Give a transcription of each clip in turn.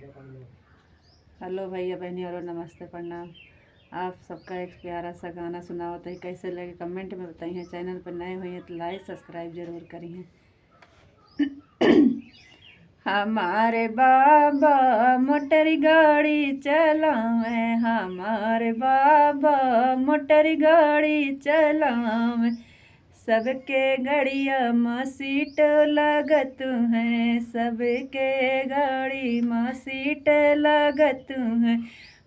Hello भैया बहनी और नमस्ते प्रणाम। आप सबका एक प्यारा सा गाना सुनाओ तो कैसे लगे कमेंट में बताइए। चैनल पर नए हुए हैं तो लाइक सब्सक्राइब जरूर करिए। हमारे बाबा मोटर गाड़ी चलावे, हमारे बाबा मोटर गाड़ी चलावे, सबके गड़िया में सीट लगत है, सबके गाड़ी में सीट लगत है।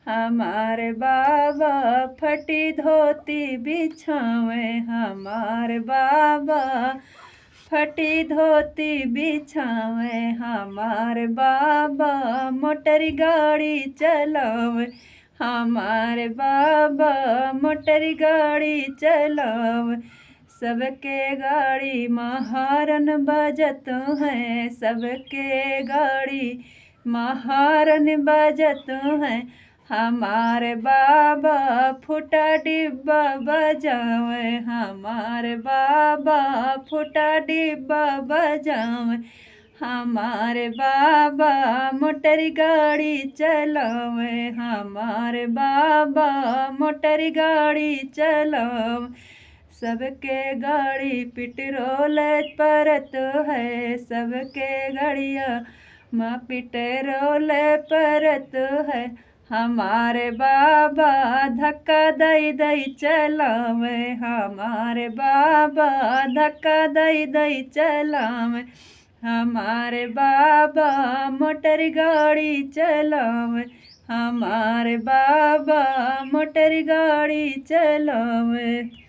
हमारे बाबा फटी धोती बिछावे, हमारे बाबा फटी धोती बिछावे, हमारे बाबा मोटर गाड़ी चलावे, हमारे बाबा मोटर गाड़ी चलावे, सबके गाड़ी महारन बजत है, सबके गाड़ी महारन बजत है। हमारे बाबा फूटा डिब्बा बजावे, हमारे बाबा फूटा डिब्बा बजावे, हमारे बाबा मोटर गाड़ी चलावे, हमारे बाबा मोटर गाड़ी चलावे, सबके गाड़ी पेट्रोल परत है, सबके गाड़िया माँ पेट्रोल परत है। हमारे बाबा धक्का दई दई चलावे, हमारे बाबा धक्का दई दई चलावे, हमारे बाबा मोटर गाड़ी चलावे, हमारे बाबा मोटर गाड़ी चलावे।